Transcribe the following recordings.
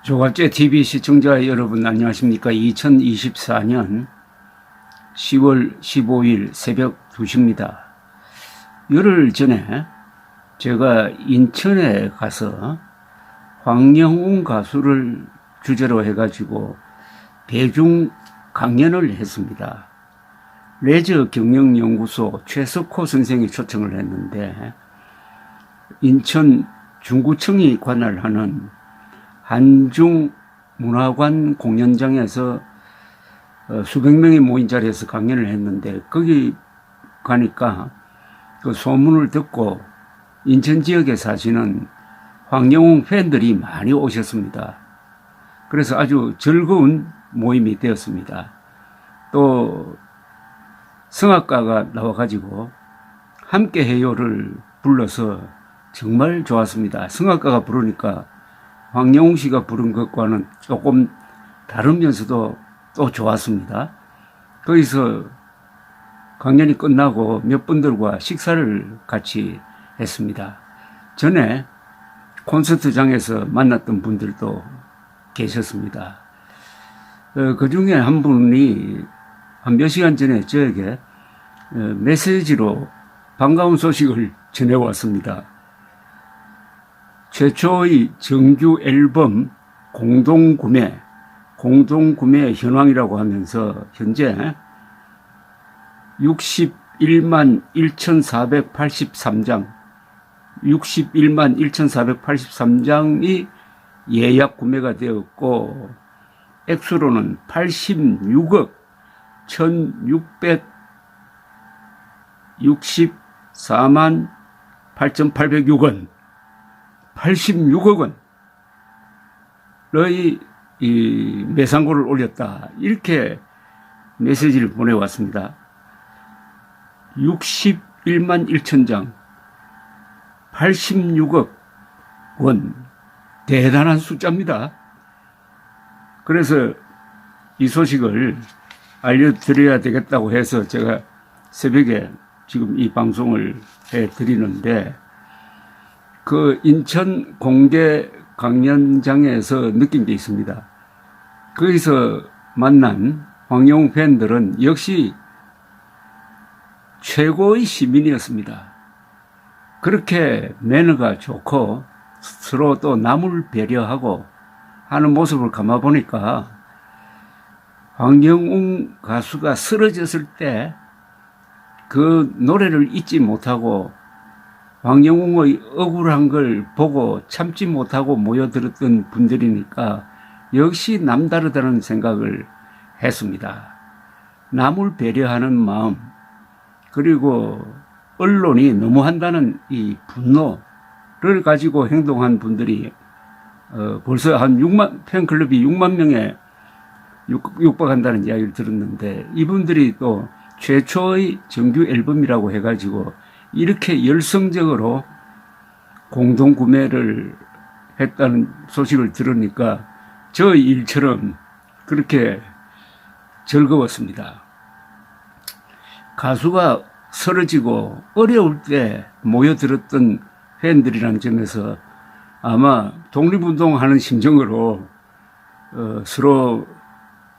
조갑제 TV 시청자 여러분 안녕하십니까. 2024년 10월 15일 새벽 2시입니다. 열흘 전에 제가 인천에 가서 황영웅 가수를 주제로 해가지고 대중 강연을 했습니다. 레저 경영연구소 최석호 선생이 초청을 했는데 인천 중구청이 관할하는 한중문화관 공연장에서 수백 명이 모인 자리에서 강연을 했는데 거기 가니까 그 소문을 듣고 인천 지역에 사시는 황영웅 팬들이 많이 오셨습니다. 그래서 아주 즐거운 모임이 되었습니다. 또 성악가가 나와가지고 함께해요를 불러서 정말 좋았습니다. 성악가가 부르니까 황영웅 씨가 부른 것과는 조금 다르면서도 또 좋았습니다. 거기서 강연이 끝나고 몇 분들과 식사를 같이 했습니다. 전에 콘서트장에서 만났던 분들도 계셨습니다. 그 중에 한 분이 한 몇 시간 전에 저에게 메시지로 반가운 소식을 전해왔습니다. 최초의 정규 앨범 공동구매 현황이라고 하면서 현재 61만 1,483장 61만 1,483장이 예약 구매가 되었고 액수로는 86억 1,664만 8,806원 86억 원의 이 매상고를 올렸다. 이렇게 메시지를 보내왔습니다. 61만 1천장 86억 원 대단한 숫자입니다. 그래서 이 소식을 알려드려야 되겠다고 해서 제가 새벽에 지금 이 방송을 해드리는데 그 인천 공개 강연장에서 느낀 게 있습니다. 거기서 만난 황영웅 팬들은 역시 최고의 시민이었습니다. 그렇게 매너가 좋고 서로 또 남을 배려하고 하는 모습을 감아보니까 황영웅 가수가 쓰러졌을 때 그 노래를 잊지 못하고 황영웅의 억울한 걸 보고 참지 못하고 모여들었던 분들이니까 역시 남다르다는 생각을 했습니다. 남을 배려하는 마음, 그리고 언론이 너무한다는 이 분노를 가지고 행동한 분들이 벌써 한 6만, 팬클럽이 6만 명에 육박한다는 이야기를 들었는데 이분들이 또 최초의 정규 앨범이라고 해가지고 이렇게 열성적으로 공동구매를 했다는 소식을 들으니까 저 일처럼 그렇게 즐거웠습니다. 가수가 쓰러지고 어려울 때 모여들었던 팬들이라는 점에서 아마 독립운동하는 심정으로 서로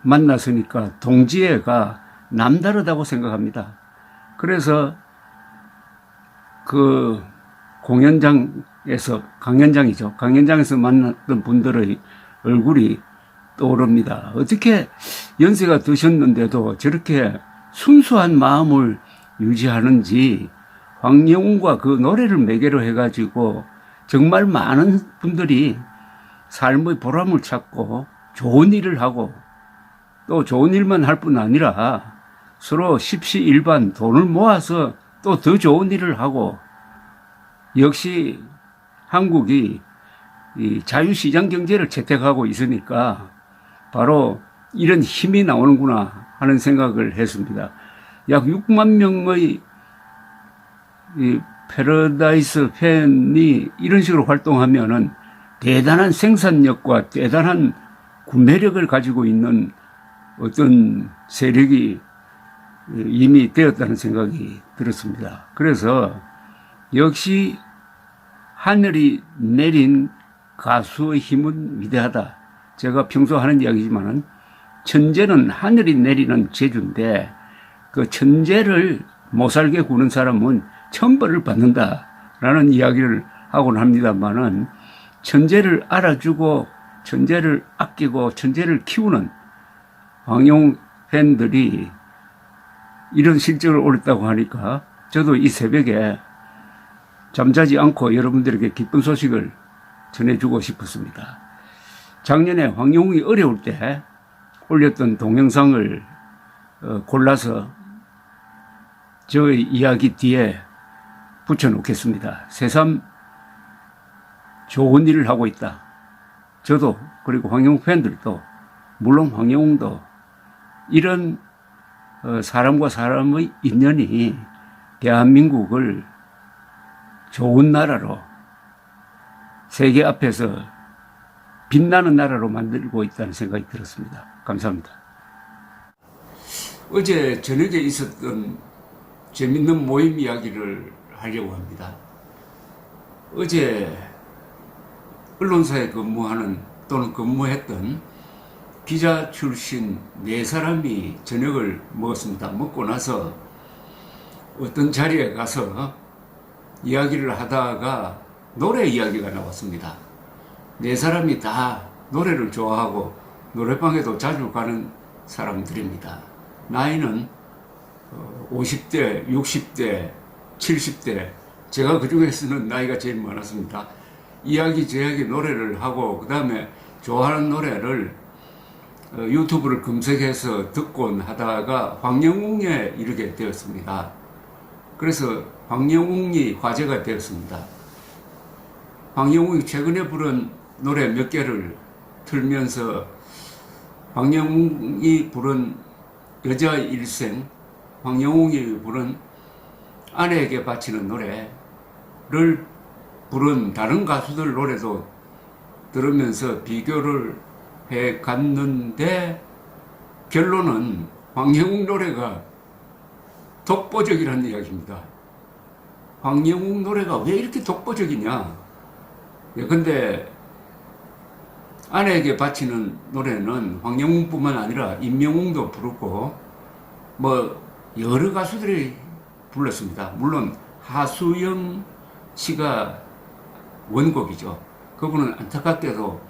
만났으니까 동지애가 남다르다고 생각합니다. 그래서 그 공연장에서 강연장에서 만났던 분들의 얼굴이 떠오릅니다. 어떻게 연세가 드셨는데도 저렇게 순수한 마음을 유지하는지 황영웅과 그 노래를 매개로 해가지고 정말 많은 분들이 삶의 보람을 찾고 좋은 일을 하고 또 좋은 일만 할 뿐 아니라 서로 십시일반 돈을 모아서 또 더 좋은 일을 하고 역시 한국이 이 자유시장 경제를 채택하고 있으니까 바로 이런 힘이 나오는구나 하는 생각을 했습니다. 약 6만 명의 이 패러다이스 팬이 이런 식으로 활동하면은 대단한 생산력과 대단한 구매력을 가지고 있는 어떤 세력이 이미 되었다는 생각이 들었습니다. 그래서 역시 하늘이 내린 가수의 힘은 위대하다. 제가 평소 하는 이야기지만은 천재는 하늘이 내리는 재주인데 그 천재를 못 살게 구는 사람은 천벌을 받는다라는 이야기를 하곤 합니다만은 천재를 알아주고 천재를 아끼고 천재를 키우는 황영웅 팬들이 이런 실적을 올렸다고 하니까 저도 이 새벽에 잠자지 않고 여러분들에게 기쁜 소식을 전해주고 싶었습니다. 작년에 황영웅이 어려울 때 올렸던 동영상을 골라서 저의 이야기 뒤에 붙여놓겠습니다. 새삼 좋은 일을 하고 있다. 저도 그리고 황영웅 팬들도 물론 황영웅도 이런 사람과 사람의 인연이 대한민국을 좋은 나라로 세계 앞에서 빛나는 나라로 만들고 있다는 생각이 들었습니다. 감사합니다. 어제 저녁에 있었던 재밌는 모임 이야기를 하려고 합니다. 어제 언론사에 근무하는 또는 근무했던 기자 출신 4사람이 저녁을 먹었습니다. 먹고 나서 어떤 자리에 가서 이야기를 하다가 노래 이야기가 나왔습니다. 4사람이 다 노래를 좋아하고 노래방에도 자주 가는 사람들입니다. 나이는 50대, 60대, 70대, 제가 그 중에서는 나이가 제일 많았습니다. 이야기 저야기 노래를 하고 그 다음에 좋아하는 노래를 유튜브를 검색해서 듣곤 하다가 황영웅에 이르게 되었습니다. 그래서 황영웅이 화제가 되었습니다. 황영웅이 최근에 부른 노래 몇 개를 틀면서 황영웅이 부른 여자 일생, 황영웅이 부른 아내에게 바치는 노래를 부른 다른 가수들 노래도 들으면서 비교를 해 갔는데 결론은 황영웅 노래가 독보적이라는 이야기입니다. 황영웅 노래가 왜 이렇게 독보적이냐? 근데 아내에게 바치는 노래는 황영웅뿐만 아니라 임영웅도 부르고 뭐 여러 가수들이 불렀습니다. 물론 하수영 씨가 원곡이죠. 그분은 안타깝게도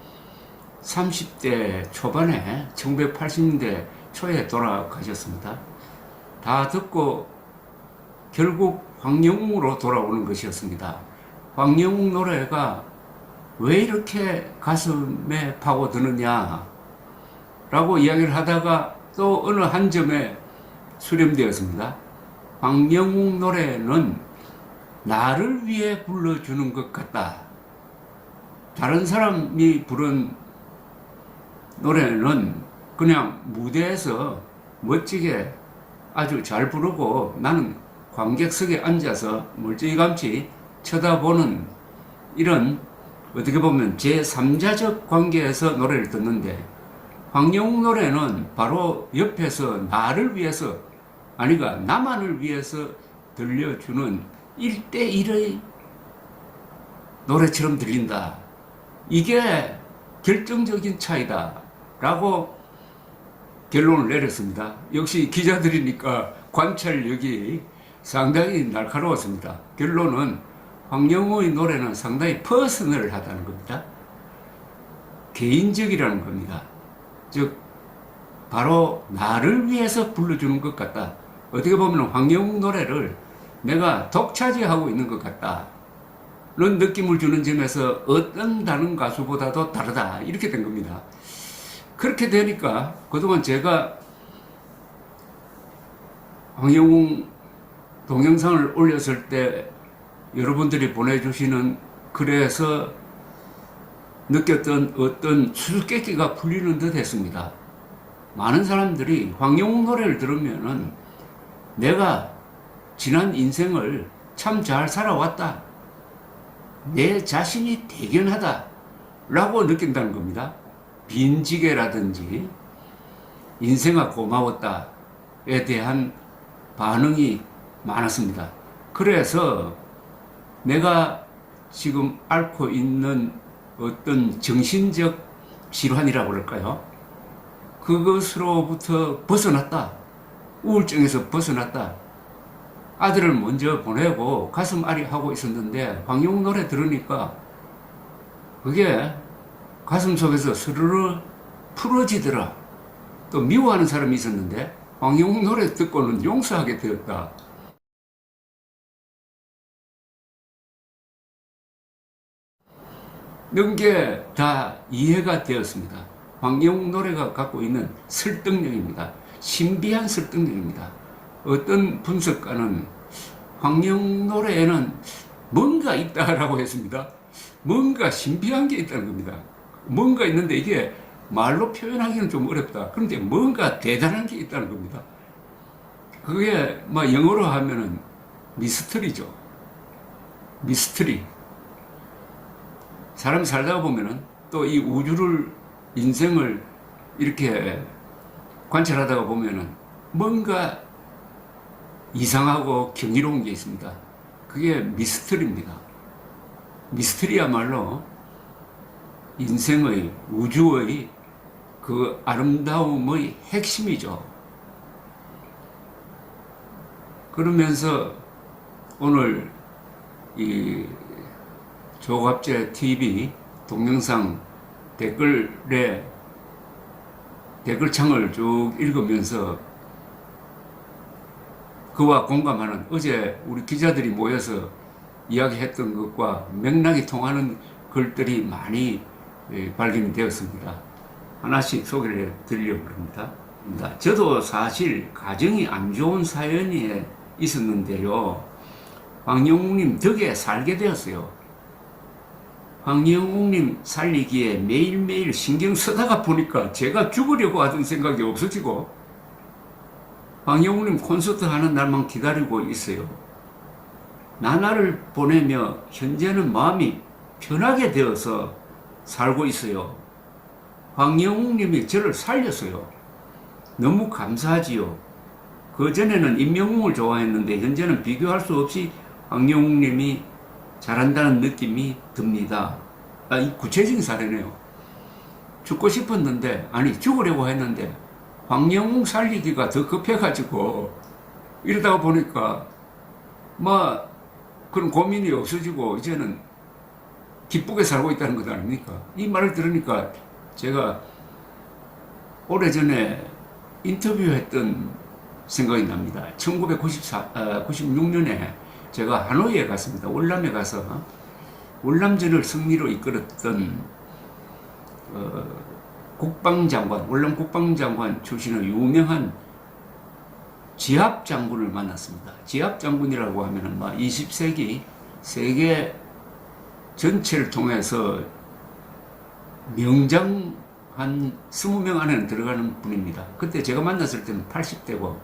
30대 초반에 1980년대 초에 돌아가셨습니다. 다 듣고 결국 황영웅으로 돌아오는 것이었습니다. 황영웅 노래가 왜 이렇게 가슴에 파고드느냐 라고 이야기를 하다가 또 어느 한 점에 수렴되었습니다. 황영웅 노래는 나를 위해 불러주는 것 같다. 다른 사람이 부른 노래는 그냥 무대에서 멋지게 아주 잘 부르고 나는 관객석에 앉아서 멀찌감치 쳐다보는 이런 어떻게 보면 제3자적 관계에서 노래를 듣는데 황영웅 노래는 바로 옆에서 나를 위해서 아니가 나만을 위해서 들려주는 1대1의 노래처럼 들린다. 이게 결정적인 차이다 라고 결론을 내렸습니다. 역시 기자들이니까 관찰력이 상당히 날카로웠습니다. 결론은 황영웅의 노래는 상당히 퍼스널하다는 겁니다. 개인적이라는 겁니다. 즉 바로 나를 위해서 불러주는 것 같다. 어떻게 보면 황영웅 노래를 내가 독차지하고 있는 것 같다 는 느낌을 주는 점에서 어떤 다른 가수보다도 다르다 이렇게 된 겁니다. 그렇게 되니까 그동안 제가 황영웅 동영상을 올렸을 때 여러분들이 보내주시는 글에서 느꼈던 어떤 수수께끼가 풀리는 듯 했습니다. 많은 사람들이 황영웅 노래를 들으면은 내가 지난 인생을 참 잘 살아왔다. 내 자신이 대견하다. 라고 느낀다는 겁니다. 빈지게라든지 인생아 고마웠다에 대한 반응이 많았습니다. 그래서 내가 지금 앓고 있는 어떤 정신적 질환이라고 그럴까요? 그것으로부터 벗어났다. 우울증에서 벗어났다. 아들을 먼저 보내고 가슴 앓이 하고 있었는데 황영웅 노래 들으니까 그게 가슴 속에서 스르르 풀어지더라. 또 미워하는 사람이 있었는데 황영웅 노래 듣고는 용서하게 되었다. 이런 게 다 이해가 되었습니다. 황영웅 노래가 갖고 있는 설득력입니다. 신비한 설득력입니다. 어떤 분석가는 황영웅 노래에는 뭔가 있다라고 했습니다. 뭔가 신비한 게 있다는 겁니다. 뭔가 있는데 이게 말로 표현하기는 좀 어렵다. 그런데 뭔가 대단한 게 있다는 겁니다. 그게 뭐 영어로 하면은 미스터리죠. 미스터리. 사람이 살다가 보면은 또 이 우주를, 인생을 이렇게 관찰하다가 보면은 뭔가 이상하고 경이로운 게 있습니다. 그게 미스터리입니다. 미스터리야말로 인생의, 우주의 그 아름다움의 핵심이죠. 그러면서 오늘 이 조갑재 TV 동영상 댓글창을 쭉 읽으면서 그와 공감하는, 어제 우리 기자들이 모여서 이야기했던 것과 맥락이 통하는 글들이 많이 발견이 되었습니다. 하나씩 소개를 해드리려고 합니다. 저도 사실 가정이 안 좋은 사연이 있었는데요. 황영웅님 덕에 살게 되었어요. 황영웅님 살리기에 매일매일 신경 쓰다가 보니까 제가 죽으려고 하던 생각이 없어지고 황영웅님 콘서트 하는 날만 기다리고 있어요. 나날을 보내며 현재는 마음이 편하게 되어서 살고 있어요. 황영웅님이 저를 살렸어요. 너무 감사하지요. 그전에는 임영웅을 좋아했는데 현재는 비교할 수 없이 황영웅님이 잘한다는 느낌이 듭니다. 이 구체적인 사례네요. 죽고 싶었는데, 아니 죽으려고 했는데 황영웅 살리기가 더 급해가지고 이러다가 보니까 뭐 그런 고민이 없어지고 이제는 기쁘게 살고 있다는 것 아닙니까? 이 말을 들으니까 제가 오래전에 인터뷰했던 생각이 납니다. 1996년에 제가 하노이에 갔습니다. 월남에 가서 월남전을 승리로 이끌었던 국방장관, 월남 국방장관 출신의 유명한 지압 장군을 만났습니다. 지압 장군이라고 하면은 20세기 세계 전체를 통해서 명장 한 20명 안에는 들어가는 분입니다. 그때 제가 만났을 때는 80대고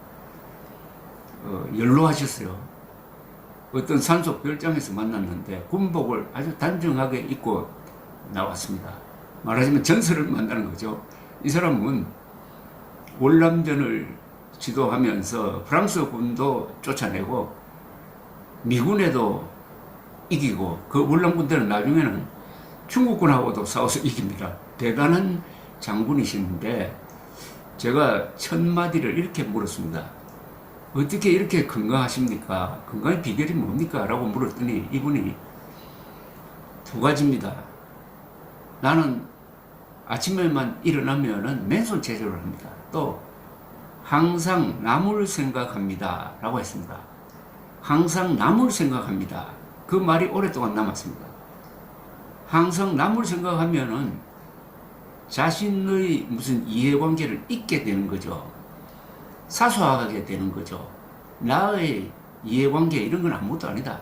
연로하셨어요. 어떤 산속 별장에서 만났는데 군복을 아주 단정하게 입고 나왔습니다. 말하자면 전설을 만나는 거죠. 이 사람은 월남전을 지도하면서 프랑스 군도 쫓아내고 미군에도 이기고 그 월남 군대는 나중에는 중국군하고도 싸워서 이깁니다. 대단한 장군이신데 제가 첫 마디를 이렇게 물었습니다. 어떻게 이렇게 건강하십니까? 건강의 비결이 뭡니까? 라고 물었더니 이분이 두 가지입니다. 나는 아침에만 일어나면은 맨손 체조를 합니다. 또 항상 남을 생각합니다. 라고 했습니다. 항상 남을 생각합니다. 그 말이 오랫동안 남았습니다. 항상 남을 생각하면은 자신의 무슨 이해관계를 잊게 되는 거죠. 사소하게 되는 거죠. 나의 이해관계 이런 건 아무것도 아니다.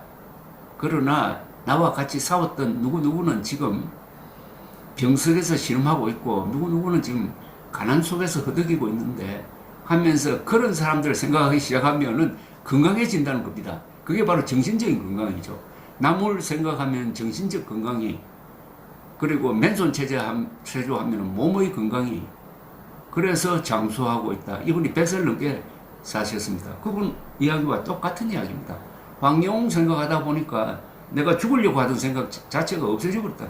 그러나 나와 같이 싸웠던 누구누구는 지금 병석에서 실험하고 있고 누구누구는 지금 가난 속에서 허덕이고 있는데 하면서 그런 사람들을 생각하기 시작하면은 건강해진다는 겁니다. 그게 바로 정신적인 건강이죠. 남을 생각하면 정신적 건강이, 그리고 맨손 체조하면 몸의 건강이, 그래서 장수하고 있다. 이분이 100살 넘게 사셨습니다. 그분 이야기와 똑같은 이야기입니다. 황영웅 생각하다 보니까 내가 죽으려고 하던 생각 자체가 없어져 버렸다.